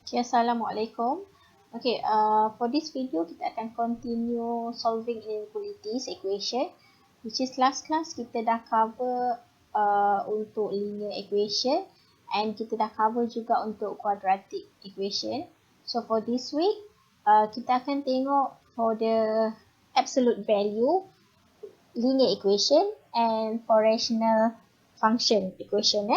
Okay, Assalamualaikum. Okay, for this video kita akan continue solving inequalities equation, which is last class kita dah cover untuk linear equation and kita dah cover juga untuk quadratic equation. So for this week, kita akan tengok for the absolute value linear equation and for rational function equation.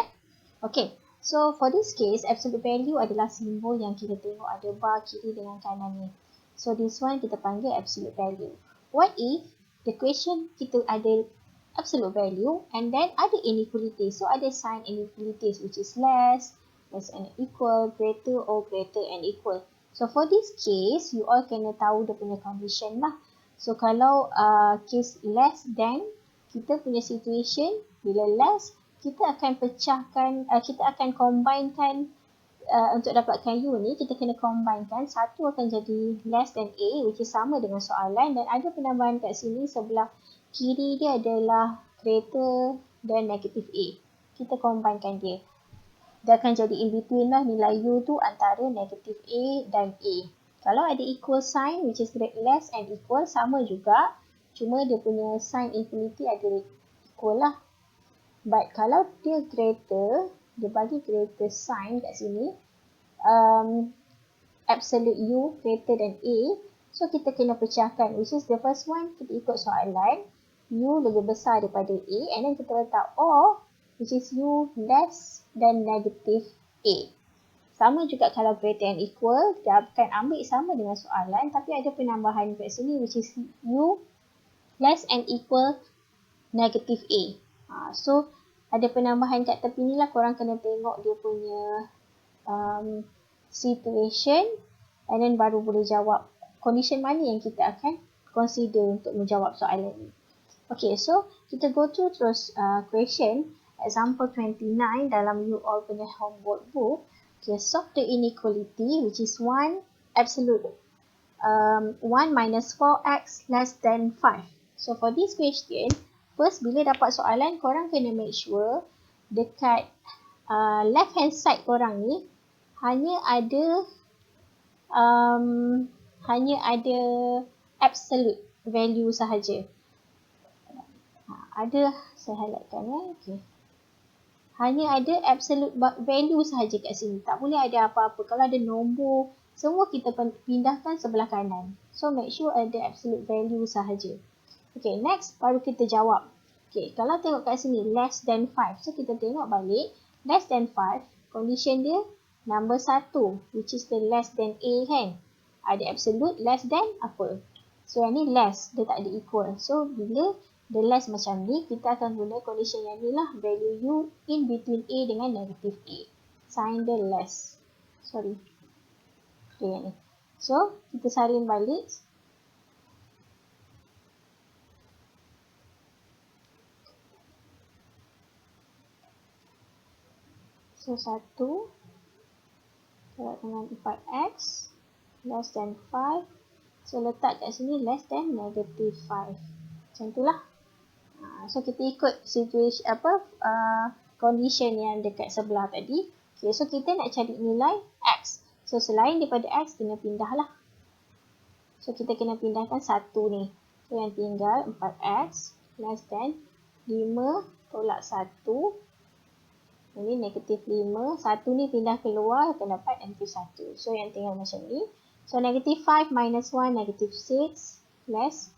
Okay. So, for this case, absolute value adalah simbol yang kita tengok ada bar kiri dengan kanan ni. So, this one kita panggil absolute value. What if the question kita ada absolute value and then ada inequality. So, ada sign inequalities which is less and equal, greater or greater and equal. So, for this case, you all kena tahu dia punya condition lah. So, kalau case less than, kita punya situation bila less, kita akan pecahkan, kita akan combinekan untuk dapatkan U ni, kita kena combinekan. Satu akan jadi less than A, which is sama dengan soalan, dan ada penambahan kat sini sebelah kiri dia adalah greater than negative A. Kita combinekan dia. Dia akan jadi in between lah nilai U tu antara negative A dan A. Kalau ada equal sign, which is less and equal, sama juga. Cuma dia punya sign infinity ada equal lah. But kalau dia greater, dia bagi greater sign kat sini, absolute U greater than A, so kita kena pecahkan, which is the first one, kita ikut soalan, U lebih besar daripada A, and then kita letak or, which is U less than negative A. Sama juga kalau greater and equal, dia akan ambil sama dengan soalan, tapi ada penambahan kat sini, which is U less and equal negative A. So, ada penambahan kat tepi ni lah, korang kena tengok dia punya situation and then baru boleh jawab condition mana yang kita akan consider untuk menjawab soalan ni. Okay, so kita go to terus question example 29 dalam you all punya homework book. Okay, solve the inequality which is 1 absolute 1 minus 4x less than 5. So for this question, first, bila dapat soalan, korang kena make sure dekat left hand side korang ni hanya ada absolute value sahaja. Ada, saya highlightkan okay. Hanya ada absolute value sahaja kat sini. Tak boleh ada apa-apa. Kalau ada nombor, semua kita pindahkan sebelah kanan. So make sure ada absolute value sahaja. Okay, next baru kita jawab. Okay, kalau tengok kat sini less than 5. So kita tengok balik. Less than 5, condition dia number 1, which is the less than A kan. Ada absolute less than apa? So yang ni less, dia tak ada equal. So bila the less macam ni, kita akan guna condition yang ni lah. Value U in between A dengan negative A. Sign the less. Sorry. Okay, yang ni. So kita salin balik. So 1 terhadap dengan 4x less than 5. So letak kat sini less than negative 5. Macam itulah. So kita ikut situation condition yang dekat sebelah tadi. Okay, so kita nak cari nilai x. So selain daripada x, kena pindah lah. So kita kena pindahkan 1 ni. So yang tinggal 4x less than 5 tolak 1. Ini negatif 5. 1 ni pindah keluar, akan dapat negatif 1. So, yang tinggal macam ni. So, negatif 5 minus 1, negatif 6. Less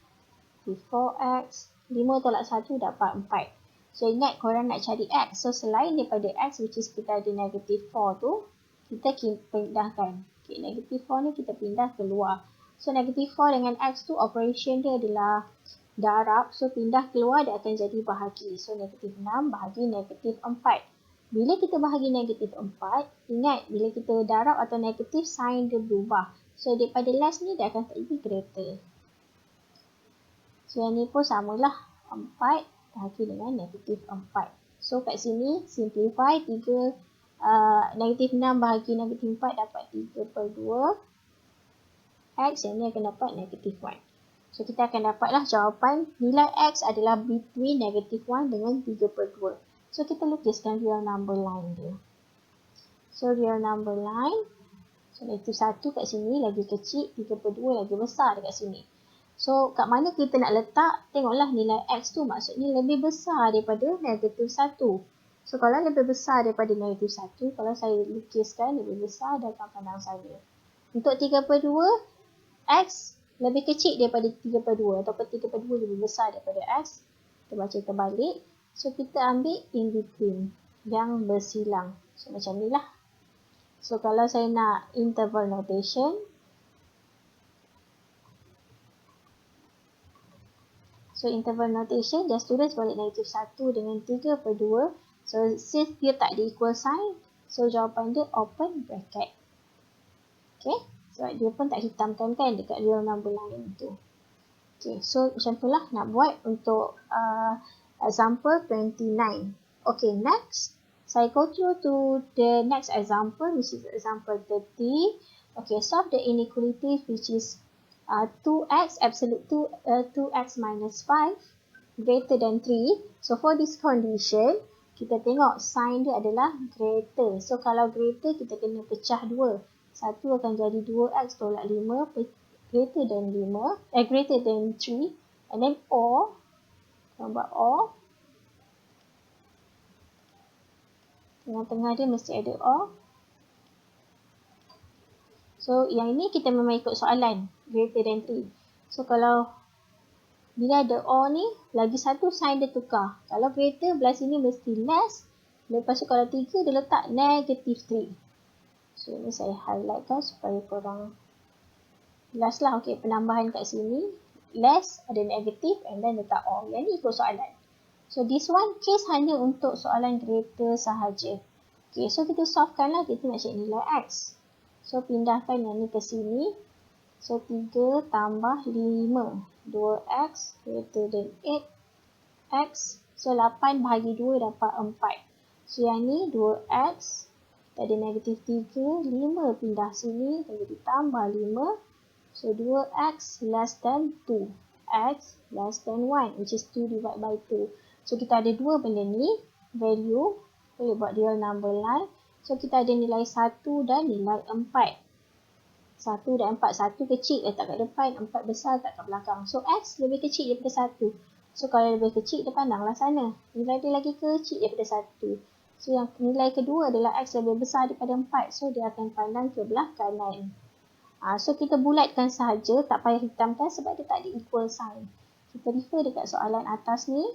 4x. 5 tolak 1 dapat 4. So, ingat korang nak cari x. So, selain daripada x, which is kita ada negatif 4 tu, kita pindahkan. Okay, negatif 4 ni kita pindah keluar. So, negatif 4 dengan x tu, operation dia adalah darab. So, pindah keluar, dia akan jadi bahagi. So, negatif 6 bahagi negatif 4. Bila kita bahagi negatif 4, ingat bila kita darab atau negatif, sign dia berubah. So, daripada less ni, dia akan jadi greater. So, yang ni pun samalah. 4 bahagi dengan negatif 4. So, kat sini, simplify. Negatif 6 bahagi negatif 4 dapat 3/2. X yang ni akan dapat negatif 1. So, kita akan dapatlah jawapan nilai X adalah between negatif 1 dengan 3/2. So, kita lukiskan real number line dia. So, real number line. So, negatif 1 kat sini lagi kecil, 3/2 lagi besar dekat sini. So, kat mana kita nak letak, tengoklah nilai X tu maksudnya lebih besar daripada negatif 1. So, kalau lebih besar daripada negatif 1, kalau saya lukiskan lebih besar dalam pandang saya. Untuk 3/2, X lebih kecil daripada 3/2 ataupun 3/2 lebih besar daripada X. Kita baca terbalik. So, kita ambil in between yang bersilang. So, macam ni lah. So, kalau saya nak interval notation, so, interval notation, just tulis balik negatif 1 dengan 3/2. So, since dia tak ada equal sign, so jawapan dia open bracket. Okay, sebab dia pun tak hitamkan kan dekat real number line tu. Okay, so macam tu lah nak buat untuk example 29. Okay, next, saya go through to the next example, which is example 30. Okay, solve the inequality which is 2x absolute 2x minus 5 greater than 3. So for this condition, kita tengok sign dia adalah greater. So kalau greater, kita kena pecah 2. Satu akan jadi 2x tolak 5 greater than 5, greater than 3. And then or, gambar or. Tengah-tengah dia mesti ada or. So yang ini kita memang ikut soalan, greater than 3. So kalau bila ada or ni, lagi satu sign dia tukar. Kalau greater, belah sini mesti less. Lepas tu kalau 3, dia letak negative 3. So ini saya highlightkan supaya korang jelas lah. Okay, penambahan kat sini, less, ada negative and then letak or. Yang ni ikut soalan. So this one case hanya untuk soalan greater sahaja. Okay, so kita solvekan lah. Kita nak cari nilai X. So pindahkan yang ni ke sini. So 3 tambah 5. 2x greater than 8x. So 8 bahagi 2 dapat 4. So yang ni 2x. Kita ada negatif 3. 5 pindah sini. Jadi tambah 5. So 2x less than 2. X less than 1. Which is 2 divided by 2. So kita ada dua benda ni. Value. Boleh buat real number line. So kita ada nilai 1 dan nilai 4. 1 dan 4. 1 kecil letak kat depan, 4 besar letak kat belakang. So X lebih kecil daripada 1. So kalau lebih kecil, dia pandanglah sana. Nilai dia lagi kecil daripada 1. So yang nilai kedua adalah X lebih besar daripada 4. So dia akan pandang ke belah kanan. So kita bulatkan sahaja, tak payah hitamkan sebab dia tak ada equal sign. Kita refer dekat soalan atas ni.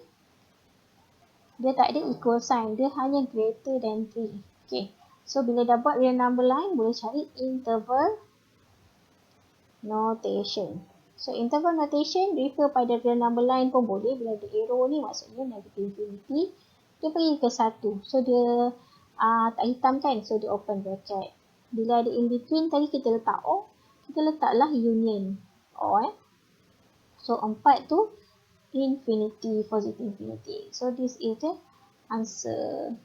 Dia tak ada equal sign, dia hanya greater than 3. Okay. So bila dah buat real number line, boleh cari interval notation. So interval notation refer pada real number line pun boleh. Bila ada arrow ni maksudnya negative infinity, dia pergi ke 1. So dia tak hitam kan, so dia open bracket. Bila ada in between tadi kita letak O, kita letaklah union O. So 4 tu infinity, positive infinity. So this is the answer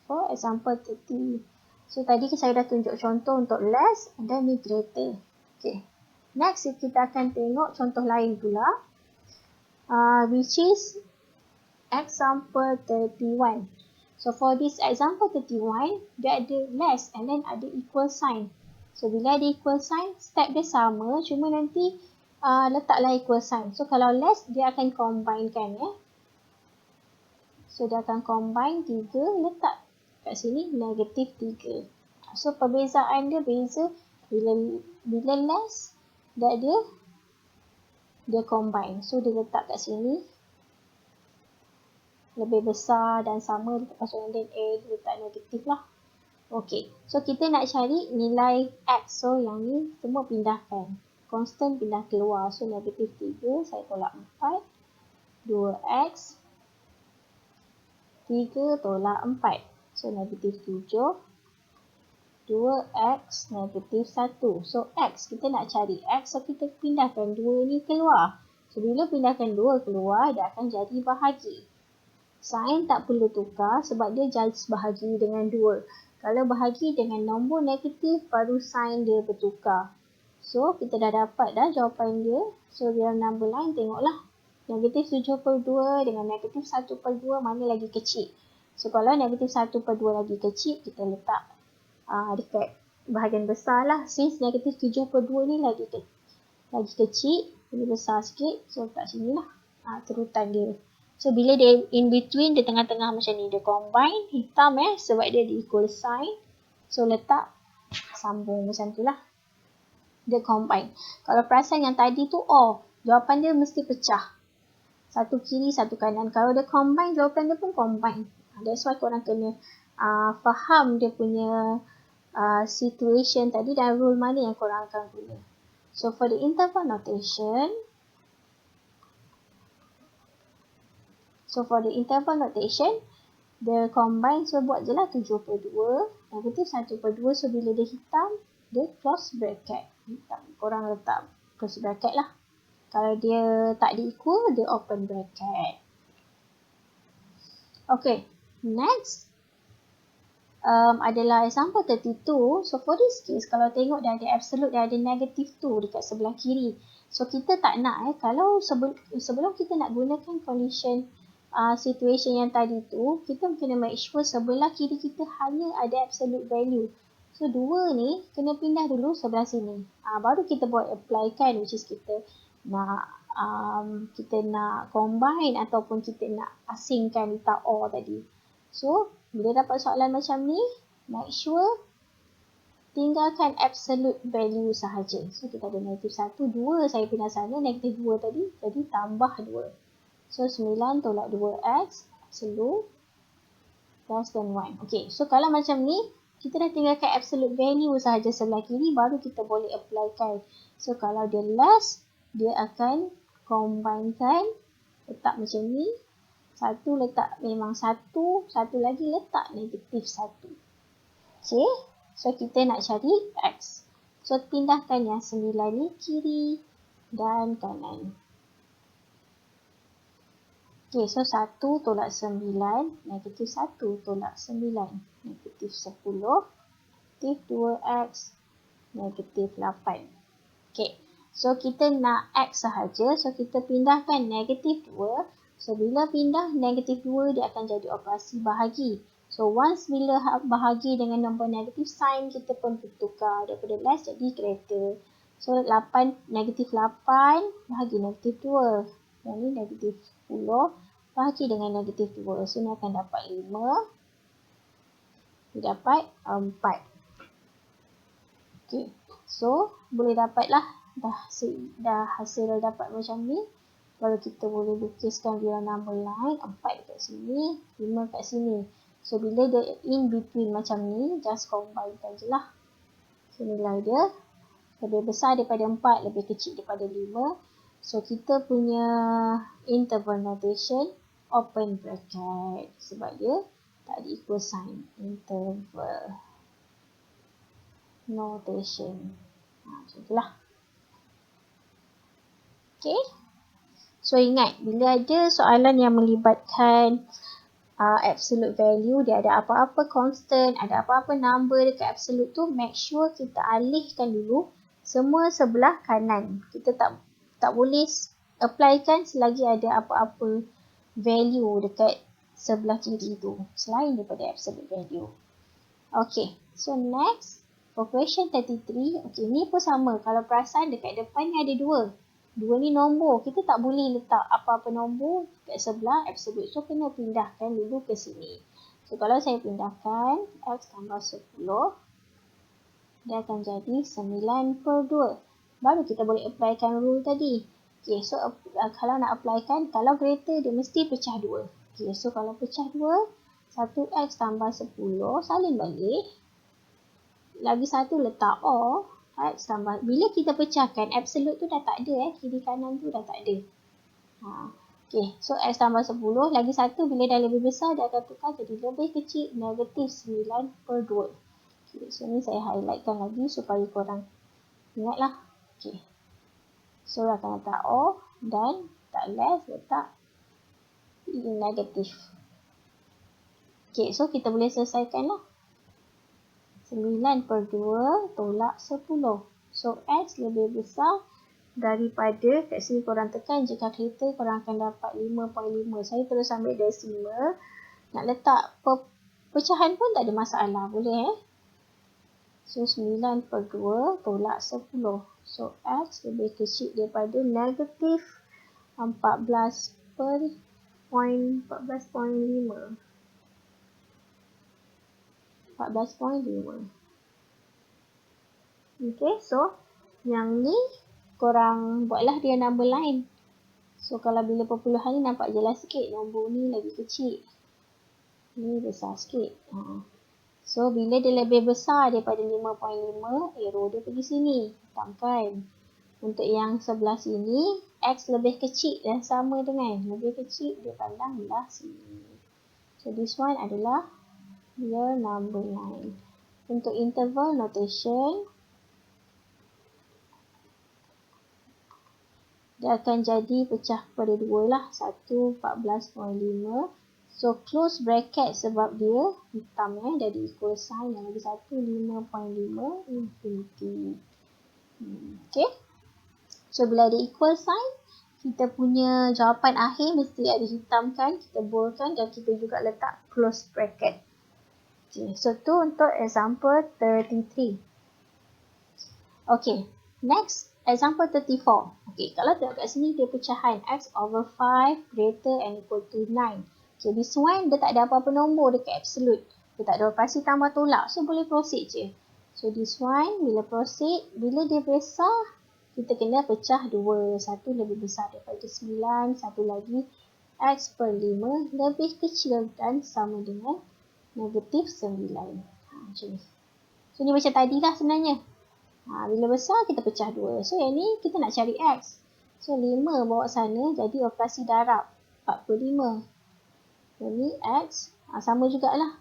for example 30. So tadi saya dah tunjuk contoh untuk less and then ni greater. Okay. Next, kita akan tengok contoh lain pula, which is example 31. So, for this example 31, dia ada less and then ada equal sign. So, bila ada equal sign, step dia sama, cuma nanti letaklah equal sign. So, kalau less, dia akan combinekan. So, dia akan combine 3, letak kat sini negatif 3. So, perbezaan dia beza bila less, dia combine. So dia letak kat sini lebih besar dan sama dekat pasal dan A dia letak negatif lah. Okay. So kita nak cari nilai X. So yang ni semua pindahkan. Constant pindah keluar. So negatif 3 saya tolak 4. 2X 3 tolak 4. So negatif 7. 2x negatif 1. So x kita nak cari x. So kita pindahkan 2 ni keluar. So bila pindahkan 2 keluar, dia akan jadi bahagi. Sign tak perlu tukar sebab dia jadi bahagi dengan 2. Kalau bahagi dengan nombor negatif, baru sign dia bertukar. So kita dah dapat dah jawapan dia. So real number line tengoklah. Negatif 7/2 dengan negatif 1/2 mana lagi kecil. So kalau negatif 1/2 lagi kecil, kita letak dekat bahagian besar lah. Since negatif 7/2 ni lagi kecil, ini besar sikit. So letak sini lah turutan dia. So bila dia in between, dia tengah-tengah macam ni, dia combine hitam sebab dia di equal sign. So letak sambung macam tu lah. Dia combine. Kalau perasan yang tadi tu off, jawapan dia mesti pecah. Satu kiri, satu kanan. Kalau dia combine, jawapan dia pun combine. That's why korang kena faham dia punya situation tadi dan rule mana yang korang akan guna. So for the interval notation, dia combine, so buat je lah 7/2, negatif 1/2, so bila dia hitam, dia close bracket. Korang letak close bracket lah. Kalau dia tak di equal, dia open bracket. Okay, next adalah example 32. So for this case, kalau tengok dia ada absolute, dia ada negative 2 dekat sebelah kiri. So kita tak nak kalau sebelum kita nak gunakan condition situation yang tadi tu, kita kena make sure sebelah kiri kita hanya ada absolute value. So 2 ni kena pindah dulu sebelah sini. Baru kita buat apply kan, which is kita nak combine ataupun kita nak asingkan letak or tadi. So bila dapat soalan macam ni, make sure tinggalkan absolute value sahaja. So kita ada negatif 1, 2 saya pindah sana, negatif 2 tadi, jadi tambah 2. So 9 tolak 2x, absolute, less than 1. Okay, so kalau macam ni, kita dah tinggalkan absolute value sahaja sebelah kiri, baru kita boleh applykan. So kalau dia less, dia akan combinekan, letak macam ni. Satu letak memang 1, satu lagi letak negatif 1. Okay, so kita nak cari x. So pindahkan yang 9 ni kiri dan kanan. Okay, so 1 tolak 9, negatif 1 tolak 9, negatif 10, negatif 2x, negatif 8. Okay, so kita nak x sahaja, so kita pindahkan negatif 2. So, bila pindah negatif 2, dia akan jadi operasi bahagi. So, once bila bahagi dengan nombor negatif, sign kita pun bertukar daripada less jadi greater. So, negatif 8 bahagi negatif 2. Yang ni negatif 10 bahagi dengan negatif 2. So, ni akan dapat 5. Dia dapat 4. Okay. So, boleh dapatlah dah hasil dapat macam ni. Kalau kita boleh lukiskan real number line, 4 kat sini, 5 kat sini. So, bila dia in between macam ni, just combinekan je lah. So, nilai dia lebih besar daripada 4, lebih kecil daripada 5. So, kita punya interval notation, open bracket. Sebab dia tak ada equal sign. Interval notation. Macam itulah. Okay. So ingat, bila ada soalan yang melibatkan absolute value, dia ada apa-apa constant, ada apa-apa number dekat absolute tu, make sure kita alihkan dulu semua sebelah kanan. Kita tak boleh applykan selagi ada apa-apa value dekat sebelah kiri tu, selain daripada absolute value. Okay, so next, for question 33, okay, ni pun sama. Kalau perasan dekat depan ni ada 2. 2 ni nombor, kita tak boleh letak apa-apa nombor kat sebelah absolute. So, kena pindahkan dulu ke sini. So, kalau saya pindahkan x tambah 10, dia akan jadi 9/2. Baru kita boleh applykan rule tadi. Okay, so kalau nak applykan, kalau greater dia mesti pecah 2. Okay, so kalau pecah 2, 1x tambah 10, salin balik. Lagi satu letak or. X tambah, bila kita pecahkan, absolute tu dah tak ada, kiri kanan tu dah tak ada. Okay, so x tambah 10, lagi satu bila dah lebih besar, dia akan tukar jadi lebih kecil, negatif 9/2. Okay, so ni saya highlightkan lagi supaya korang ingatlah. Okay, so akan letak O dan tak less, letak negatif. Okay, so kita boleh selesaikan lah. 9/2 tolak 10. So, X lebih besar daripada, kat sini korang tekan je calculator, korang akan dapat 5.5. Saya terus ambil decimal. Nak letak pecahan pun tak ada masalah. Boleh So 9 per 2 tolak 10. So X lebih kecil daripada negatif 14.5. Okay, so yang ni korang buatlah dia number lain. So kalau bila perpuluhan ni nampak jelas sikit, nombor ni lagi kecil. Ni besar sikit. So bila dia lebih besar daripada 5.5, arrow dia pergi sini. Hitamkan. Untuk yang sebelah sini, X lebih kecil dan sama dengan lebih kecil, dia pandang belah sini. So this one adalah real number line. Untuk interval notation, dia akan jadi pecah pada 2 lah. 1, 14.5. So close bracket sebab dia hitam dia ada equal sign. Yang lagi satu 5.5 infinity. Okay. So bila ada equal sign, kita punya jawapan akhir mesti ada hitamkan, kita boldkan dan kita juga letak close bracket. Okay. So tu untuk example 33. Okay. Next, example 34. Okay, kalau tengok kat sini dia pecahan X over 5 greater and equal to 9. Okay, this one dia tak ada apa-apa nombor dekat absolute. Dia tak ada operasi tambah tolak. So boleh proceed je. So this one bila proceed, bila dia besar, kita kena pecah 2. Satu lebih besar daripada 9. Satu lagi X per 5 lebih kecil dan sama dengan negatif 9. Macam ni. So ni macam tadi lah sebenarnya. Bila besar kita pecah 2. So yang ni kita nak cari X. So 5 bawa sana jadi operasi darab 4 per 5. Yang ni X. Sama jugalah.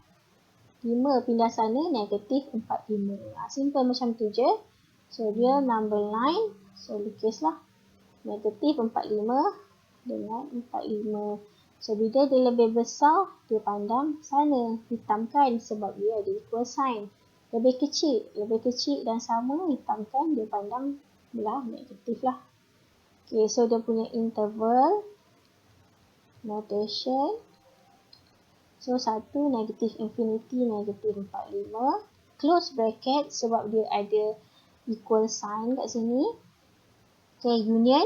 5 pindah sana negatif 45. Simple macam tu je. So real number line. So lukislah. Negatif 45 dengan 45. So bila dia lebih besar, dia pandang sana. Hitamkan sebab dia ada equal sign. Lebih kecil dan sama, hitamkan, dia pandang belah negatif lah. Okay, so dia punya interval notation. So 1 negatif infinity negatif 45. Close bracket sebab dia ada equal sign kat sini. Okay, union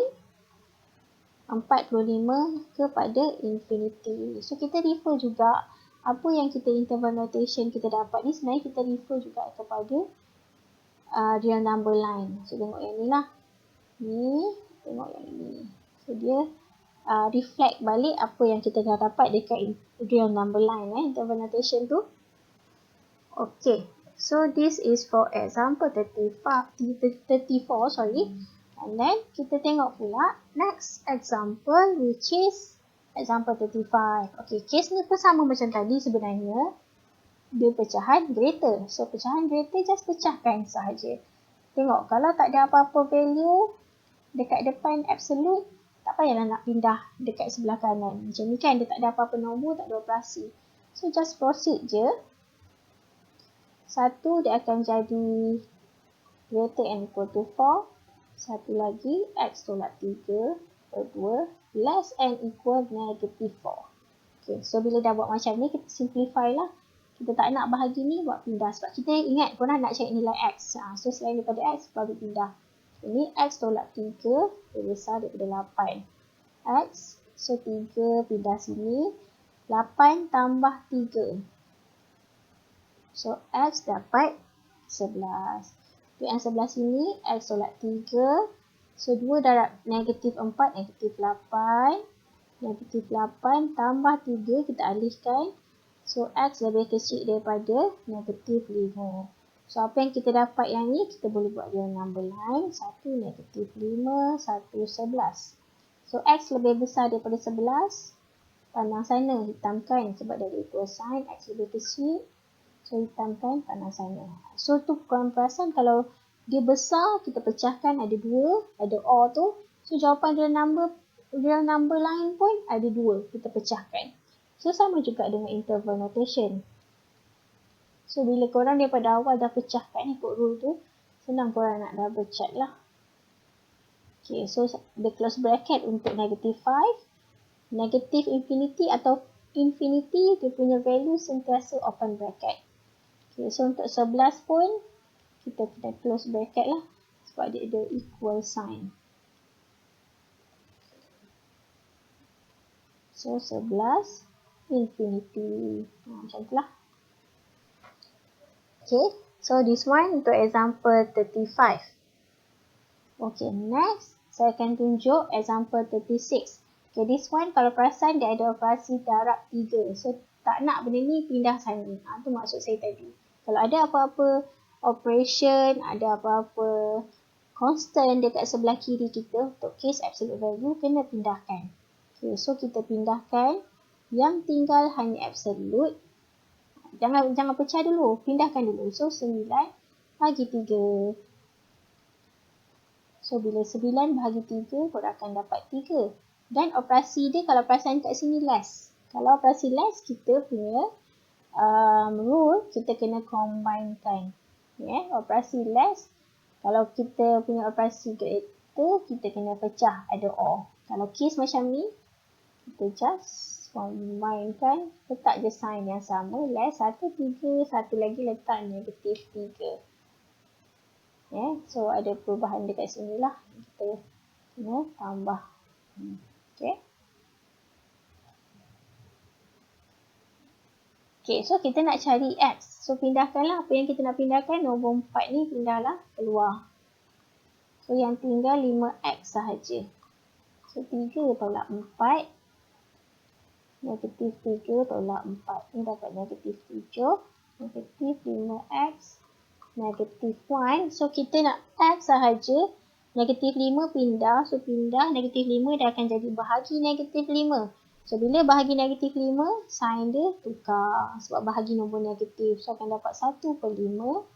45 kepada infinity. So kita refer juga apa yang kita interval notation kita dapat ni sebenarnya kita refer juga kepada real number line. So tengok yang ni lah. Ni, tengok yang ni. So dia reflect balik apa yang kita dah dapat dekat real number line interval notation tu. Okay. So this is for example 34, sorry. And then kita tengok pula next example which is example 35. Okay, case ni pun sama macam tadi sebenarnya. Dia pecahan greater. So pecahan greater just pecahkan sahaja. Tengok kalau tak ada apa-apa value dekat depan absolute, tak payahlah nak pindah dekat sebelah kanan. Macam ni kan, dia tak ada apa-apa nombor, tak ada operasi. So just proceed je. 1 dia akan jadi greater and equal to 4. Satu lagi, X tolak 3 per 2 less and equal negative 4. Okay, so bila dah buat macam ni, kita simplify lah. Kita tak nak bahagi ni buat pindah. Sebab kita ingat korang nak cari nilai X. So selain daripada X, baru pindah. Ini X tolak 3 lebih besar daripada 8. X, so 3 pindah sini. 8 tambah 3. So X dapat 11. Untuk yang sebelah sini, X tolak 3. So 2 darab negatif 4, negatif 8. Negatif 8 tambah 3, kita alihkan. So X lebih kecil daripada negatif 5. So apa yang kita dapat yang ni, kita boleh buat real number line. 1 negatif 5, 1 11. So X lebih besar daripada 11. Pandang sana, hitamkan sebab dia ada equal sign. X lebih kecil. So hitamkan, pandang sana. So tu korang perasan kalau dia besar, kita pecahkan ada 2, ada OR tu. So jawapan real number line pun ada 2, kita pecahkan. So sama juga dengan interval notation. So bila korang daripada awal dah pecahkan ikut rule tu, senang korang nak double check lah. Okay, so the close bracket untuk negative 5. Negative infinity atau infinity, dia punya value sentiasa open bracket. Okay, so untuk 11 pun kita kena close bracket lah sebab dia ada equal sign. So 11 infinity. Macam tu lah. Okay, so this one untuk example 35. Okay, next saya akan tunjuk example 36. Okay, this one kalau perasan dia ada operasi darab 3. So tak nak benda ni pindah sana. Tu maksud saya tadi. Kalau ada apa-apa operation, ada apa-apa constant dekat sebelah kiri kita untuk case absolute value, kena pindahkan. Okay, so kita pindahkan. Yang tinggal hanya absolute. Jangan pecah dulu. Pindahkan dulu. So 9 bagi 3. So bila 9 bahagi 3, korang akan dapat 3. Dan operasi dia kalau perasan kat sini less. Kalau operasi less, kita punya rule, kita kena combinekan. Operasi less, kalau kita punya operasi greater, kita kena pecah, ada or. Kalau case macam ni, kita just combinekan, letak je sign yang sama, less 1, 3, satu lagi letak negatif 3. So ada perubahan dekat sini lah, kita kena tambah. Okay, so kita nak cari X. So pindahkanlah apa yang kita nak pindahkan, nombor 4 ni pindahlah keluar. So yang tinggal 5X sahaja. So 3 tolak 4. Negatif 3 tolak 4. Ni dapat negatif 7. Negatif 5X. Negatif 1. So kita nak X sahaja. Negatif 5 pindah. So pindah negatif 5 dia akan jadi bahagi negatif 5. So bila bahagi negatif 5, sign dia tukar. Sebab bahagi nombor negatif. So akan dapat 1/5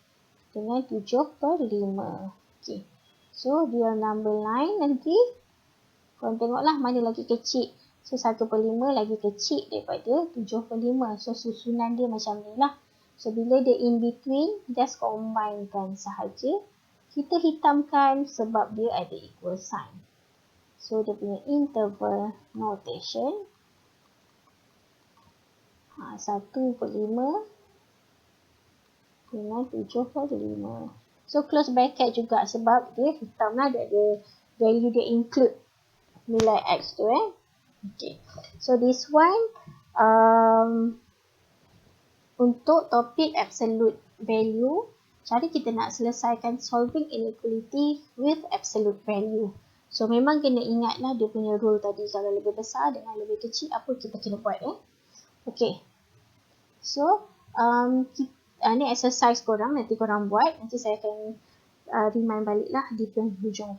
dengan 7/5. Okay. So real number line nanti. Korang tengoklah mana lagi kecil. So 1/5 lagi kecil daripada 7/5. So susunan dia macam ni lah. So bila dia in between, just combinekan sahaja. Kita hitamkan sebab dia ada equal sign. So dia punya interval notation. 1/5 dengan 7/5. So close bracket juga sebab dia hitam lah. Dia ada value dia include nilai X tu Okay. So this one untuk topik absolute value, cara kita nak selesaikan solving inequality with absolute value. So memang kena ingatlah dia punya rule tadi. Kalau lebih besar dengan lebih kecil, apa kita kena buat Okay. So ni exercise korang, nanti korang buat. Nanti saya akan remind balik lah di penghujung.